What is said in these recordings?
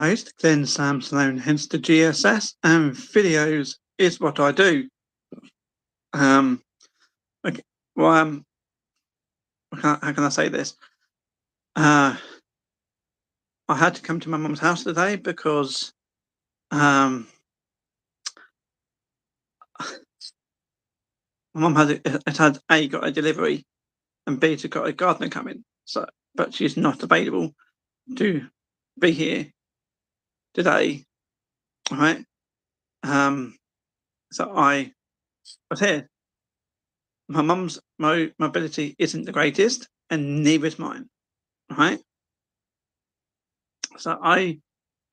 Host Glenn Sam Sloan, hence the GSS, and videos is what I do. Okay, well, how can I say this? I had to come to my mum's house today because my mum had A, got a delivery, and B, got a gardener coming. So, but she's not available to be here today, right? So I was here. My mum's mobility isn't the greatest, and neither is mine, right? So I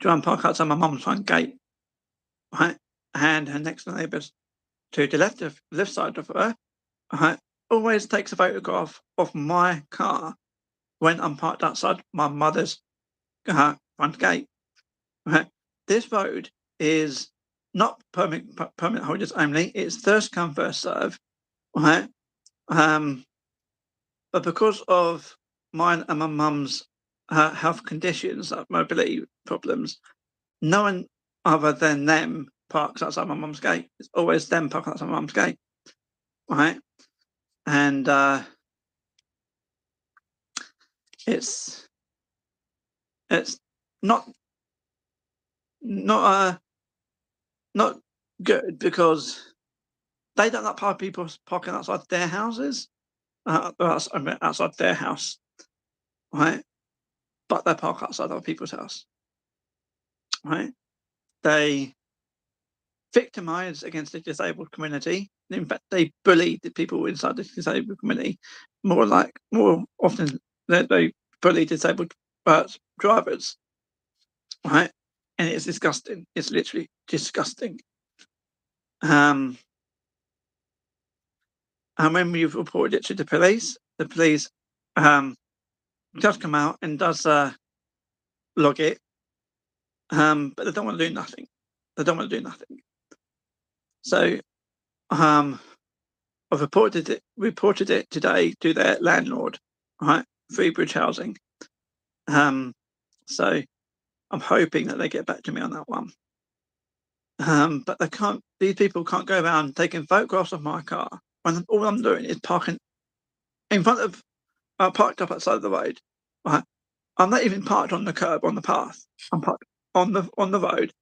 try and park outside my mum's front gate, right? And her next door neighbours to the left side of her, right, always takes a photograph of my car when I'm parked outside my mother's front gate. Right? This road is not permit holders only. It's first come, first serve. Right? But because of mine and my mum's health conditions, like mobility problems, no one other than them parks outside my mum's gate. It's always them parking outside my mum's gate, right? And it's not good because they don't like people parking outside their houses, outside their house, right? But they park outside other people's house, right? They victimize against the disabled community. In fact, they bully the people inside the disabled community more often. They bully disabled drivers, right? And it's disgusting. It's literally disgusting. And when we've reported it to the police does come out and does log it, but they don't want to do nothing. They don't want to do nothing. So I've reported it today to their landlord, right? Freebridge Housing. So I'm hoping that they get back to me on that one. But they can't. These people can't go around taking photographs of my car when all I'm doing is parking in front of, parked up outside the road. Right? I'm not even parked on the curb on the path. I'm parked on the road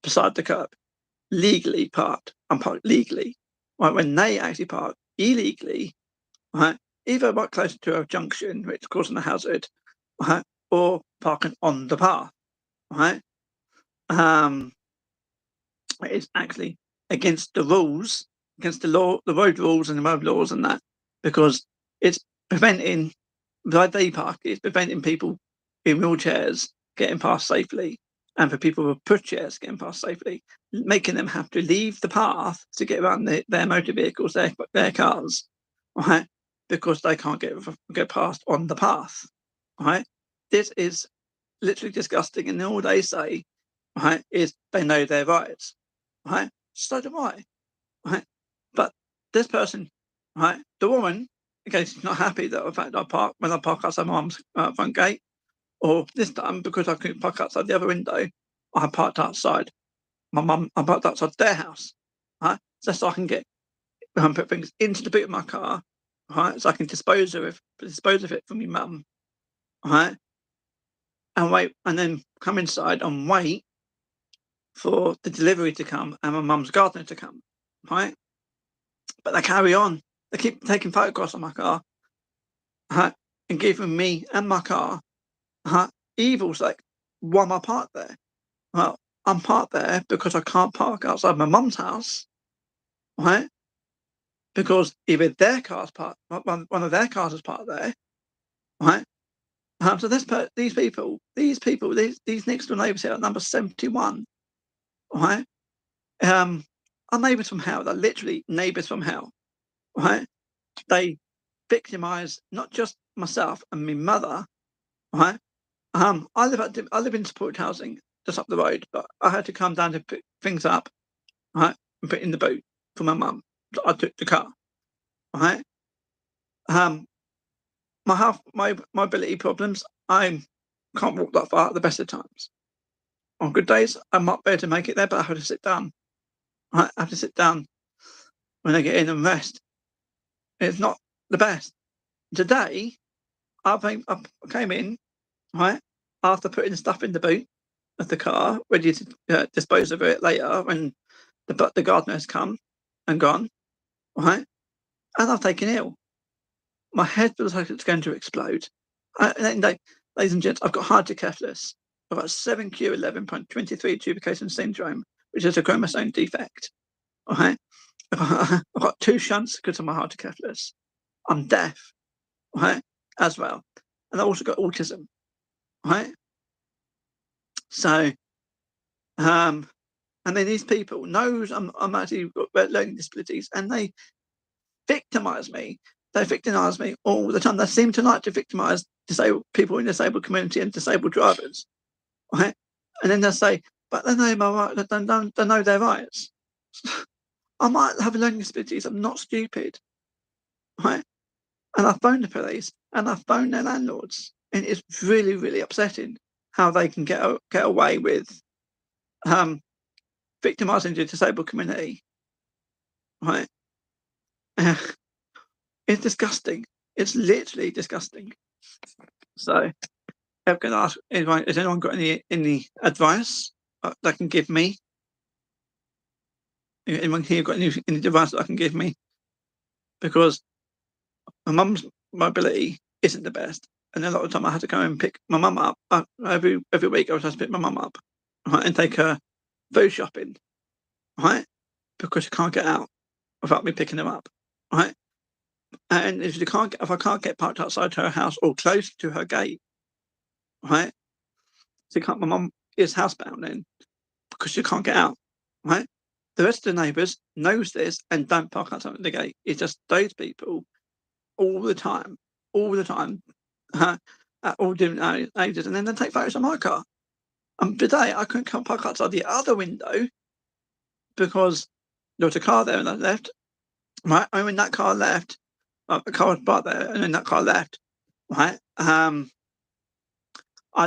beside the curb, legally parked. I'm parked legally. Right? When they actually park illegally, right? Either right close to a junction, which is causing a hazard, right? Or parking on the path, right? It's actually against the rules, against the law, the road rules and the road laws and that, because it's preventing, like they park, it's preventing people in wheelchairs getting past safely, and for people with pushchairs getting past safely, making them have to leave the path to get around their motor vehicles, their cars, right? Because they can't get past on the path, right? This is literally disgusting, and all they say, right, is they know their rights, right? So do I, right? But this person, right, the woman, okay, she's not happy that the fact I park outside my mum's front gate, or this time because I couldn't park outside the other window, I parked outside I parked outside their house, right? So I can get put things into the boot of my car, right? So I can dispose of it from my mum, right? And wait, and then come inside and wait for the delivery to come and my mum's gardener to come, right? But they carry on. They keep taking photographs of my car, right? And giving me and my car, evils like, why am I parked there? Well, I'm parked there because I can't park outside my mum's house, right? Because either their car's parked, one of their cars is parked there, right? So these next door neighbours here at number 71, right? Are neighbours from hell. They're literally neighbours from hell, right? They victimise not just myself and my mother, right? I live in supported housing just up the road, but I had to come down to pick things up, right, and put in the boot for my mum. I took the car, right? My mobility problems. I can't walk that far at the best of times, On good days, I might be able to make it there, but I have to sit down. Right? I have to sit down when I get in and rest. It's not the best. Today, I came in, right, after putting stuff in the boot of the car, ready to dispose of it later when the gardener has come and gone, right? And I've taken ill. My head feels like it's going to explode. Ladies and gents, I've got hydrocephalus. I've got 7q11.23 tuberculation syndrome, which is a chromosome defect. Okay, I've got 2 shunts because of my hydrocephalus. I'm deaf, right, as well, and I've also got autism, right. So, and then these people knows I'm actually got learning disabilities, and they victimise me. They victimise me all the time. They seem to like to victimise disabled people in the disabled community and disabled drivers, right? And then they say, but they know my right, they know their rights. I might have learning disabilities. I'm not stupid, right? And I phoned the police and I phoned their landlords, and it's really, really upsetting how they can get away with victimising the disabled community, right? It's disgusting. It's literally disgusting. So I'm going to ask anyone, has anyone got any advice that can give me? Anyone here got any advice that I can give me? Because my mum's mobility isn't the best, and a lot of the time I had to go and pick my mum up every week. I was supposed to pick my mum up, right, and take her food shopping, right, because she can't get out without me picking her up, right. And if I can't get parked outside her house or close to her gate, right, my mum is housebound then because she can't get out, right. The rest of the neighbours knows this and don't park outside the gate. It's just those people all the time, at all different ages, and then they take photos of my car. Today I couldn't come park outside the other window because there was a car there and I left. Right, and when that car left, the car was parked there, and then that car left. Right, I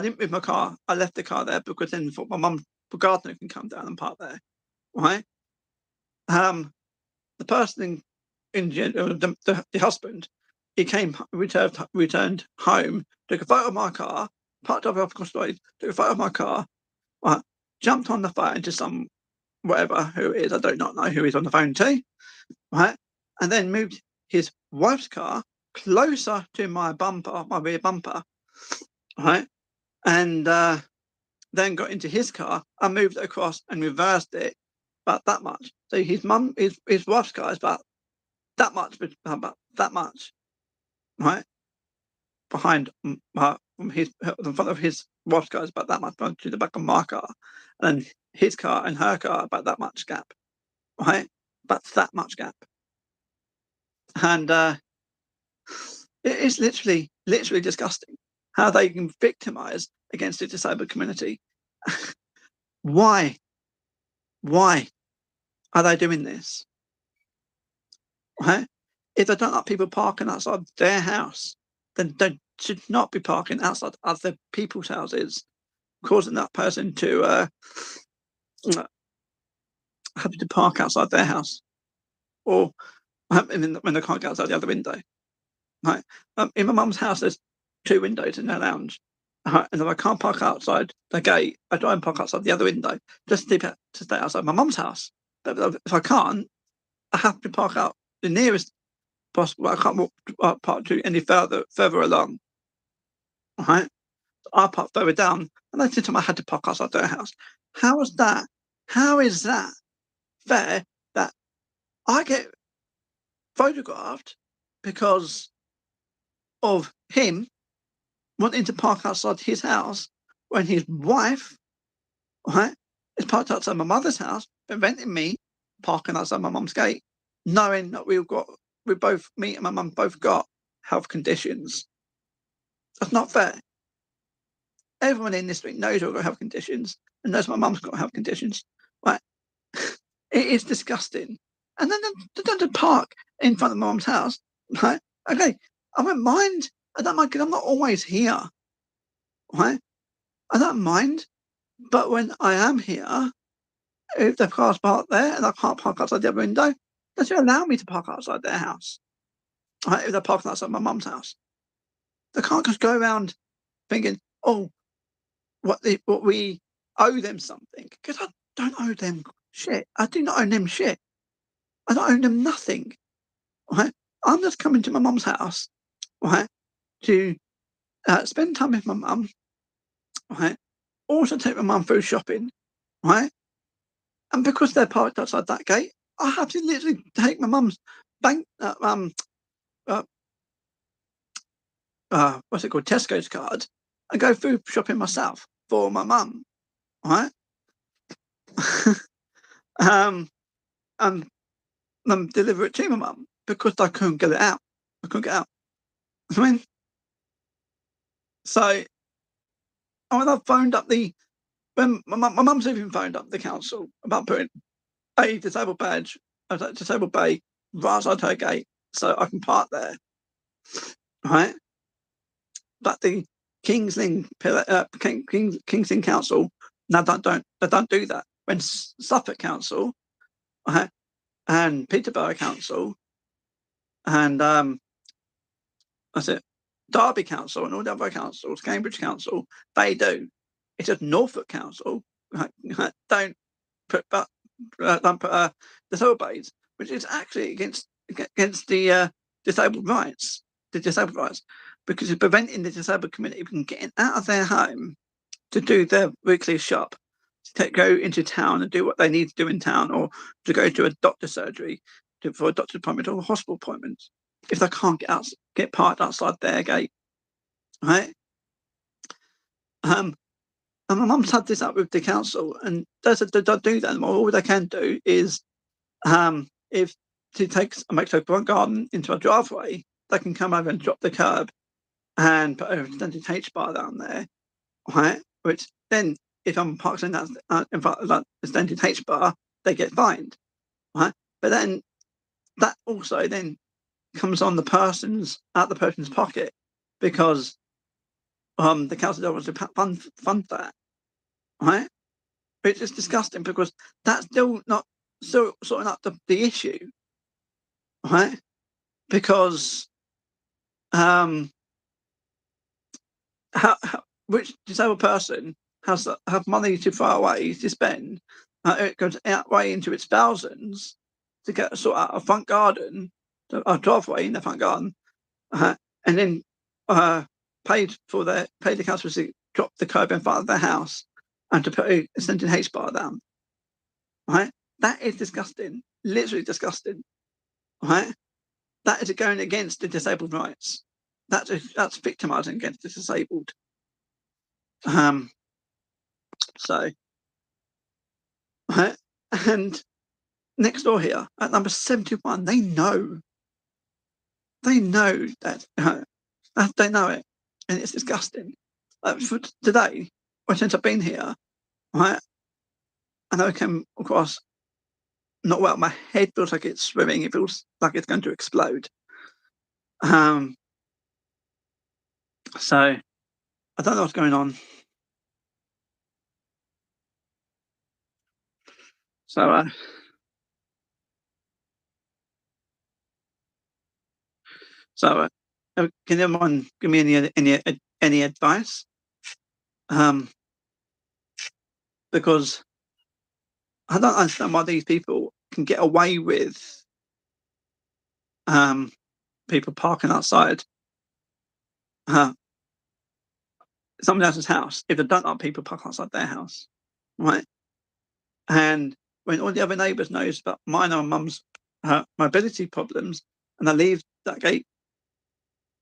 didn't move my car. I left the car there because then thought my mum, the gardener, can come down and park there. Right, the person the husband, he came, returned home, took a photo of my car, parked up across the road, took a photo of my car, right, jumped on the phone to some whatever who it is, I do not know who he's on the phone to, right, and then moved his wife's car closer to my bumper, my rear bumper, right, and then got into his car and moved it across and reversed it about that much. So his wife's car is about that much, right, behind from the front of his wife's car is about that much to the back of my car, and his car and her car about that much gap, right, about that much gap, and it is literally disgusting how they can victimise against the disabled community. Why are they doing this? Right? If they don't like people parking outside their house, then they should not be parking outside other people's houses, causing that person to have to park outside their house, or when they can't get outside the other window. Right? In my mum's house, there's 2 windows in their lounge. Right? And if I can't park outside the gate, I try and park outside the other window just to stay outside my mum's house. But if I can't, I have to park out the nearest possible. I can't park to any further along. Right? I park further down, and that's the time I had to park outside their house. How is that? How is that fair that I get photographed because of him wanting to park outside his house when his wife, right, is parked outside my mother's house, preventing me parking outside my mum's gate, knowing that me and my mum both got health conditions? That's not fair. Everyone in this street knows I've got health conditions and knows my mum's got health conditions. Right? It is disgusting. And then to park in front of my mum's house, right? Okay, I don't mind because I'm not always here. Right? I don't mind, But when I am here, if the car's parked there and I can't park outside the other window, they should allow me to park outside their house. Right? If they're parking outside my mum's house, they can't just go around thinking, "Oh, what we owe them something," because I don't owe them shit. I do not owe them shit. I don't owe them nothing. Right? I'm just coming to my mum's house, right, to spend time with my mum, right. Also take my mum through shopping, right. And because they're parked outside that gate, I have to literally take my mum's bank, uh, what's it called, Tesco's card, and go through shopping myself for my mum, right? um, and deliver it to my mum because I couldn't get it out. I couldn't get out. I mean, so when I phoned up when my mum's even phoned up the council about putting a disabled badge, a disabled bay right outside her gate so I can park there, right? But the King's Lynn Council now don't do that. When Suffolk Council, right, and Peterborough Council and that's it, Derby Council and all the other councils, Cambridge Council, they do. It's just Norfolk Council don't put disabled bays, which is actually against the disabled rights, because it's preventing the disabled community from getting out of their home to do their weekly shop, to go into town and do what they need to do in town, or to go to a doctor's surgery, for a doctor's appointment or a hospital appointment, if they can't get parked outside their gate, right? And my mum's had this up with the council, and they don't do that anymore. All they can do is, if she makes her front garden into a driveway, they can come over and drop the curb and put an extended H bar down there, right? Which then, if I'm parked in that in front of that extended H bar, they get fined, right? But then that also then comes on the person's pocket, because the council don't want to fund that, right? Which is disgusting, because that's still sorting out the issue, right? Because which disabled person have money to throw away to spend? It goes outweigh into its thousands to sort out a front garden, a driveway in the front garden, and then pay the council to drop the curb in front of their house and to put a extended H bar down. Right? That is disgusting. Literally disgusting. Right? That is going against the disabled rights. That's victimising against the disabled. So, right? And next door here at number 71, they know that they know it, and it's disgusting. For today, since I've been here, right, and I came across, not well, my head feels like it's swimming. It feels like it's going to explode. So I don't know what's going on. So can anyone give me any advice? Because I don't understand why these people can get away with people parking outside someone else's house if they don't like people park outside their house, right? And when all the other neighbours knows about mine and my mum's mobility problems, and I leave that gate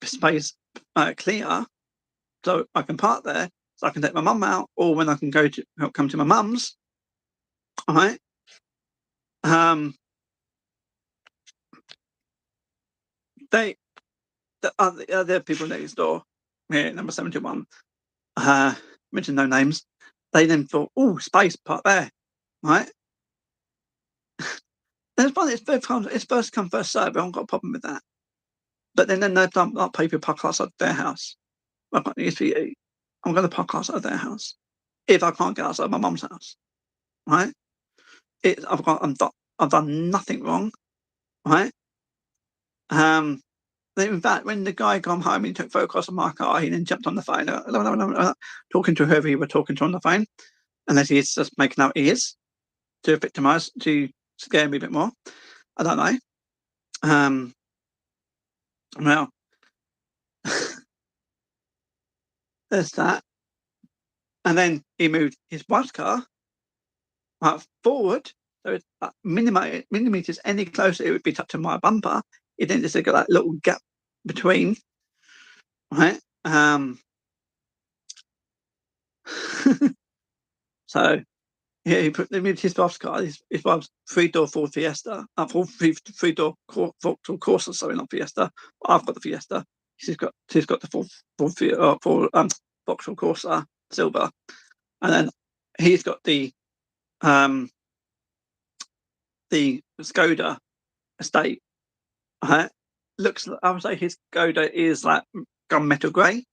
space clear so I can park there, so I can take my mum out, or when I can come to my mum's, all right? They the other people next door, here, number 71, mention no names. They then thought, oh, space park there, right? And it's funny, it's first come, first served. I haven't got a problem with that. But then they've done people park outside their house. I've got news for you. I'm going to park outside their house. if I can't get outside my mum's house, right? I've done nothing wrong, right? In fact, when the guy come home and he took photographs of my car, he then jumped on the phone, talking to whoever he was talking to on the phone, unless he's just making out ears to victimise, to scare me a bit more. I don't know. Well, there's that. And then he moved his wife's car forward, so it's millimeters any closer, it would be touching my bumper. He then just got that little gap between, right? So yeah, he moved his wife's car. His wife's three-door Ford Fiesta, three-door Vauxhall Corsa, sorry, not Fiesta. I've got the Fiesta. She's got the Vauxhall Corsa silver, and then he's got the Skoda estate. Looks, I would say his Skoda is like gunmetal grey.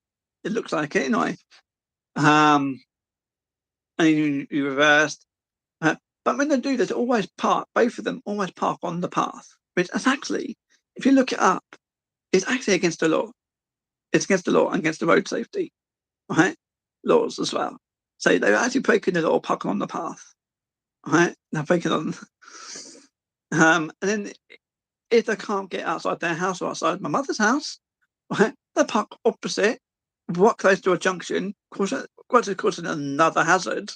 It looks like it anyway. And you reversed. But when they do this, always park, both of them always park on the path, which is actually, if you look it up, it's actually against the law. It's against the law and against the road safety, right? Laws as well. So they're actually breaking the law, parking on the path, right? They're breaking on. And then if they can't get outside their house or outside my mother's house, right, they park opposite, walk close to a junction, causing another hazard,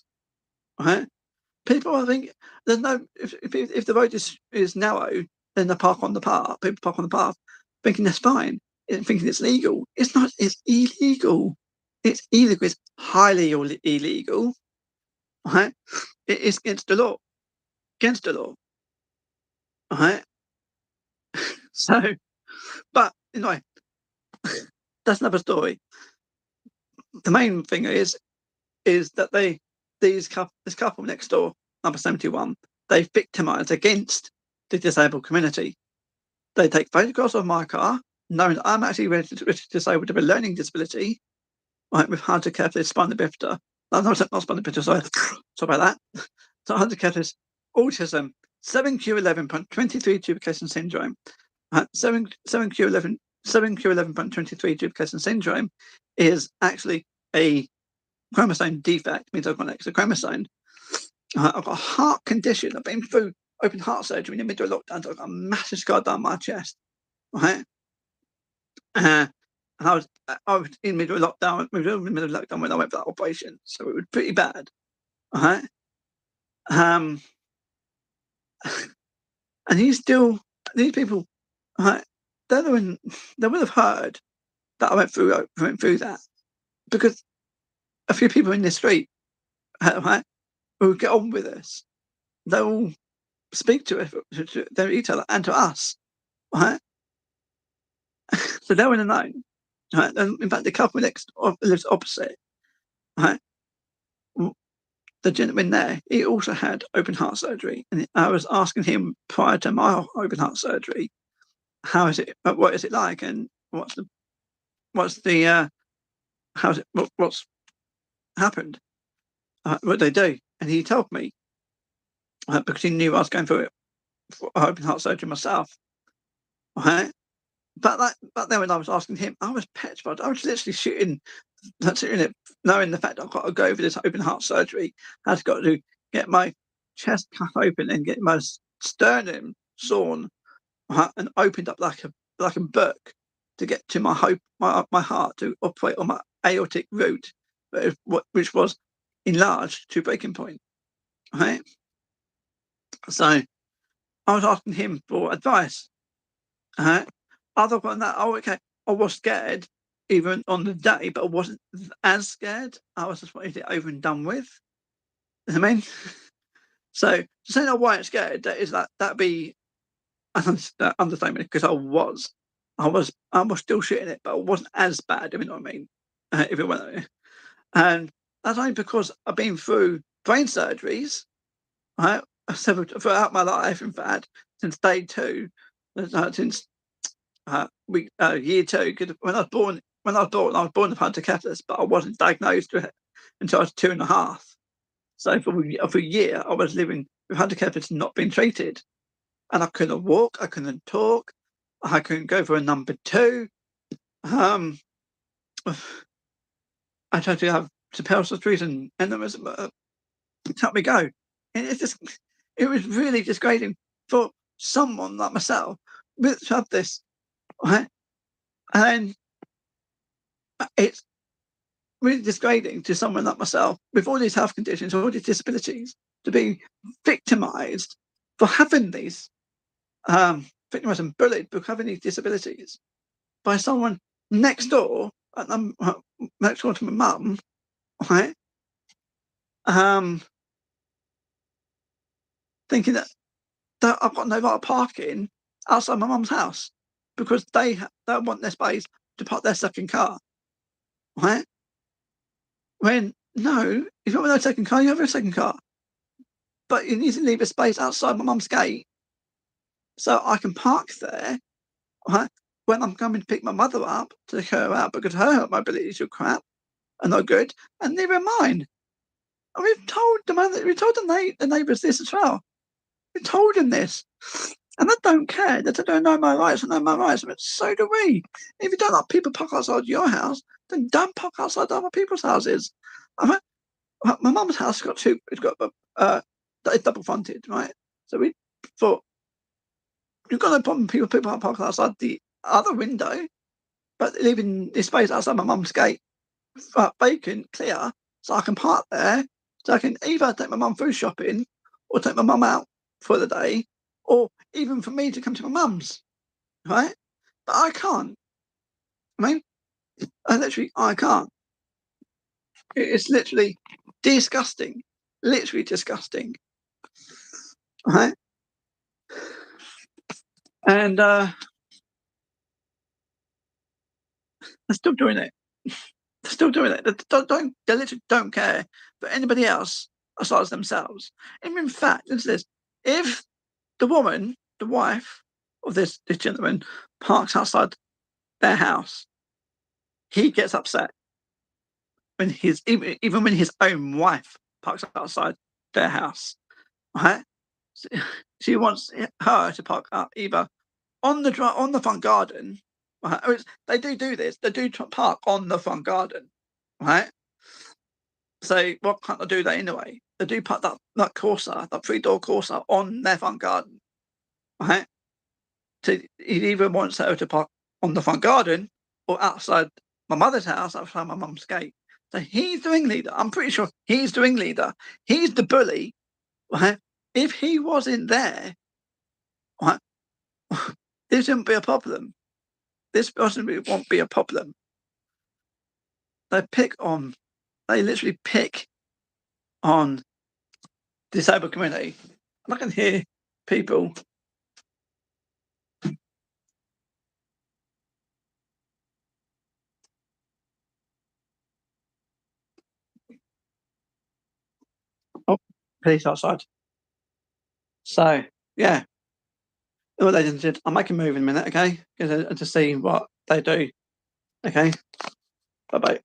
right? People, I think, there's no, if the road is narrow, then they park on the path. People park on the path, thinking that's fine, thinking it's legal. It's not. It's illegal. It's illegal. It's highly illegal. Right? It is against the law. Against the law. Right? So, but anyway, that's another story. The main thing is that this couple next door, number 71, they victimise against the disabled community. They take photographs of my car, knowing that I'm actually registered disabled with a learning disability, right, with hydrocephalus spina bifida. No, not spina bifida, sorry. Sorry about that. So hydrocephalus, autism, 7q11.23 duplication syndrome. 7q11.23 duplication syndrome is actually a chromosome defect, means I've got an extra chromosome. I've got a heart condition. I've been through open heart surgery in the middle of lockdown. So I've got a massive scar down my chest, right? And I was in the middle of lockdown. We were in the middle of lockdown when I went for that operation, so it was pretty bad, right? And these people, right? They would have heard that I went through that, because a few people in the street, right, who get on with us, they all speak to us, to each other and to us, right? So they were in the know, right? And in fact, the couple lives opposite, right? The gentleman there, he also had open heart surgery, and I was asking him prior to my open heart surgery, how is it? What is it like? And what's happened? What they do? And he told me, because he knew I was going through it for open heart surgery myself, right? But then when I was asking him, I was petrified. I was literally shooting it, knowing the fact I've got to go for this open heart surgery. I've got to get my chest cut open and get my sternum sawn, and opened up like a book to get to my heart to operate on my aortic root, which was enlarged to breaking point. Right. So I was asking him for advice. Other than that, okay, I was scared even on the day, but I wasn't as scared. I was just wanting it over and done with. You know what I mean? So to say I wasn't scared, that'd be an understatement, because I was still shitting it, but it wasn't as bad, if you know what I mean. If it went, and that's only because I've been through brain surgeries, right, throughout my life. In fact, since day 2, since year 2. Because when I was born with hydrocephalus, but I wasn't diagnosed with it until I was 2.5. So for a year, I was living with handicapped not being treated. And I couldn't walk, I couldn't talk, I couldn't go for a number two. I tried to have superior surgeries and enemas help me go. And it was really disgrading for someone like myself to have this, right? And it's really disgrading to someone like myself with all these health conditions, all these disabilities, to be victimised for having these, victimised and bullied for having these disabilities by someone next door, next door to my mum, right? Thinking that I've got no right of parking outside my mum's house because they want their space to park their second car, right? When no, if you want no second car, you have a second car, but you need to leave a space outside my mum's gate so I can park there, right? When I'm coming to pick my mother up to take her out because her mobilities are crap and not good, and neither are mine. And we've told the neighbours this as well. We told them this. And I don't care. They don't know my rights. I know my rights, but so do we. If you don't like people park outside your house, then don't park outside other people's houses. I mean, my mum's house got two. It's got it's double fronted, right? So we thought you've got no problem people park outside the other window, but leaving this space outside my mum's gate vacant, clear, so I can park there. So I can either take my mum food shopping or take my mum out for the day, or even for me to come to my mum's, right? But I can't. I mean, I can't. It's literally disgusting. Literally disgusting. Right? And they're still doing it. They're still doing it. They literally don't care for anybody else besides themselves. And in fact, it's this: if the woman, the wife of this gentleman, parks outside their house, he gets upset when even when his own wife parks outside their house, right? She wants her to park up either on the front garden, right? They do this. They do park on the front garden, right? So what can't they do that anyway? They do park that Corsa, that 3-door Corsa, on their front garden, right? So he either wants her to park on the front garden or outside my mother's house, outside my mum's gate. So he's the ringleader. I'm pretty sure he's the ringleader. He's the bully, right? If he wasn't there, right, this wouldn't be a problem. This possibly won't be a problem. They literally pick on the disabled community. And I can hear people. Oh, police outside. So yeah. Well, ladies and gentlemen, I'll make a move in a minute, okay? To see what they do. Okay. Bye bye.